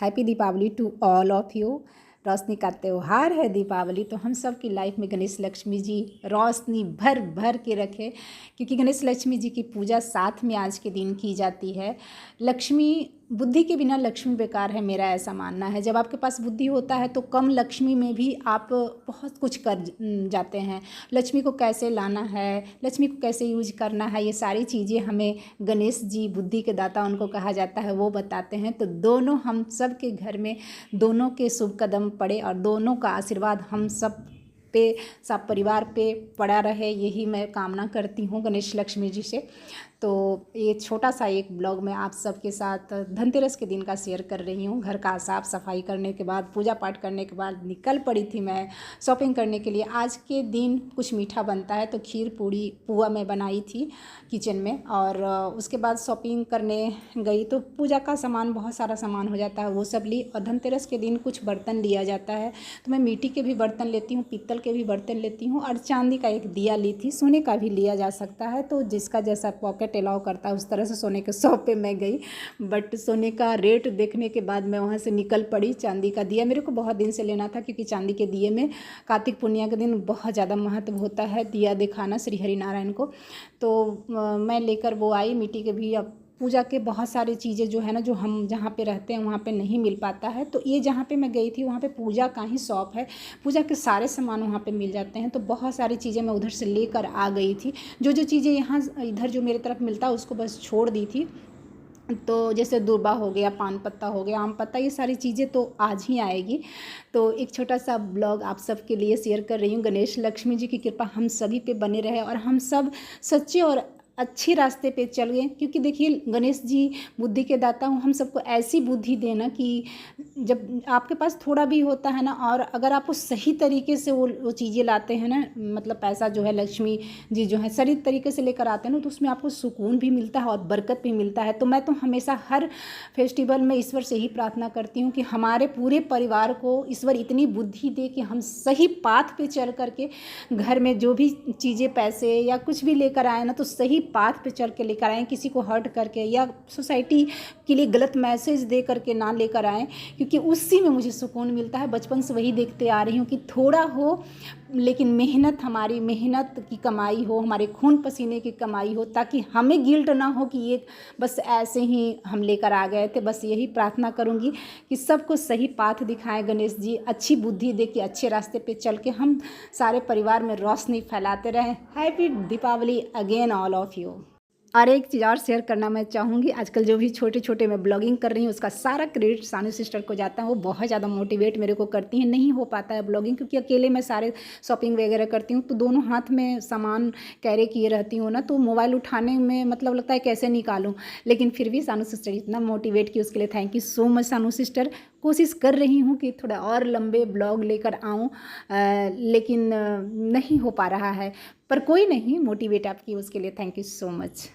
Happy Deepawali to all of you. रोशनी का त्यौहार है दीपावली, तो हम सब की लाइफ में गणेश लक्ष्मी जी रोशनी भर भर के रखे, क्योंकि गणेश लक्ष्मी जी की पूजा साथ में आज के दिन की जाती है। लक्ष्मी, बुद्धि के बिना लक्ष्मी बेकार है, मेरा ऐसा मानना है। जब आपके पास बुद्धि होता है तो कम लक्ष्मी में भी आप बहुत कुछ कर जाते हैं। लक्ष्मी को कैसे लाना है, लक्ष्मी को कैसे यूज करना है, ये सारी चीज़ें हमें गणेश जी, बुद्धि के दाता उनको कहा जाता है, वो बताते हैं। तो दोनों हम सब के घर में दोनों के शुभ कदम पड़े और दोनों का आशीर्वाद हम सब पे, सब परिवार पे पड़ा रहे, यही मैं कामना करती हूँ गणेश लक्ष्मी जी से। तो ये छोटा सा एक ब्लॉग मैं आप सबके साथ धनतेरस के दिन का शेयर कर रही हूँ। घर का साफ़ सफाई करने के बाद, पूजा पाठ करने के बाद निकल पड़ी थी मैं शॉपिंग करने के लिए। आज के दिन कुछ मीठा बनता है, तो खीर पूड़ी पुआ मैं बनाई थी किचन में, और उसके बाद शॉपिंग करने गई तो पूजा का सामान, बहुत सारा सामान हो जाता है, वो सब ली। और धनतेरस के दिन कुछ बर्तन लिया जाता है, तो मैं मिट्टी के भी बर्तन लेती हूँ, पीतल के भी बर्तन लेती हूँ, और चांदी का एक दिया ली थी। सोने का भी लिया जा सकता है, तो जिसका जैसा पॉकेट अलाउ करता है उस तरह से सोने के शॉप पे मैं गई। बट सोने का रेट देखने के बाद मैं वहाँ से निकल पड़ी। चांदी का दिया मेरे को बहुत दिन से लेना था, क्योंकि चांदी के दिए में कार्तिक पूर्णिमा के दिन बहुत ज़्यादा महत्व होता है दिया दिखाना श्री हरि नारायण को। तो मैं लेकर वो आई मिट्टी के भी। अब पूजा के बहुत सारी चीज़ें जो है ना, जो हम जहाँ पे रहते हैं वहाँ पे नहीं मिल पाता है, तो ये जहाँ पे मैं गई थी वहाँ पे पूजा का ही शॉप है, पूजा के सारे सामान वहाँ पे मिल जाते हैं। तो बहुत सारी चीज़ें मैं उधर से लेकर आ गई थी। जो जो चीज़ें यहाँ इधर जो मेरे तरफ मिलता है उसको बस छोड़ दी थी। तो जैसे दूर्बा हो गया, पान पत्ता हो गया, आम पत्ता, ये सारी चीज़ें तो आज ही आएगी। तो एक छोटा सा ब्लॉग आप सबके लिए शेयर कर रही हूँ। गणेश लक्ष्मी जी की कृपा हम सभी पे बने रहे और हम सब सच्चे और अच्छे रास्ते पे चल गए। क्योंकि देखिए, गणेश जी बुद्धि के दाता हूँ, हम सबको ऐसी बुद्धि देना कि जब आपके पास थोड़ा भी होता है ना, और अगर आप उस सही तरीके से वो चीज़ें लाते हैं ना, मतलब पैसा जो है लक्ष्मी जी जो है सही तरीके से लेकर आते हैं ना, तो उसमें आपको सुकून भी मिलता है और बरकत भी मिलता है। तो मैं तो हमेशा हर फेस्टिवल में ईश्वर से ही प्रार्थना करती हूँ कि हमारे पूरे परिवार को ईश्वर इतनी बुद्धि दे कि हम सही पाथ पे चल करके घर में जो भी चीज़ें, पैसे या कुछ भी लेकर आए ना, तो सही पाथ पे चल के लेकर आएँ, किसी को हर्ट करके या सोसाइटी के लिए गलत मैसेज दे करके ना लेकर आएँ, क्योंकि उसी में मुझे सुकून मिलता है। बचपन से वही देखते आ रही हूँ कि थोड़ा हो लेकिन मेहनत, हमारी मेहनत की कमाई हो, हमारे खून पसीने की कमाई हो, ताकि हमें गिल्ट ना हो कि ये बस ऐसे ही हम लेकर आ गए थे। बस यही प्रार्थना करूँगी कि सबको सही पाथ दिखाएं गणेश जी, अच्छी बुद्धि दे कि अच्छे रास्ते पे चल के हम सारे परिवार में रोशनी फैलाते रहें। Happy Deepavali again all of you. और एक चीज़ और शेयर करना मैं चाहूँगी, आजकल जो भी छोटे छोटे मैं ब्लॉगिंग कर रही हूँ उसका सारा क्रेडिट सानू सिस्टर को जाता है। वो बहुत ज़्यादा मोटिवेट मेरे को करती हैं। नहीं हो पाता है ब्लॉगिंग, क्योंकि अकेले मैं सारे शॉपिंग वगैरह करती हूँ, तो दोनों हाथ में सामान कैरी किए रहती हूँ ना, तो मोबाइल उठाने में मतलब लगता है कैसे निकालूँ। लेकिन फिर भी सानू सिस्टर इतना मोटिवेट की, उसके लिए थैंक यू सो मच सानू सिस्टर। कोशिश कर रही हूँ कि थोड़ा और लंबे ब्लॉग लेकर आऊँ, लेकिन नहीं हो पा रहा है। पर कोई नहीं, मोटिवेट आपकी, उसके लिए थैंक यू सो मच।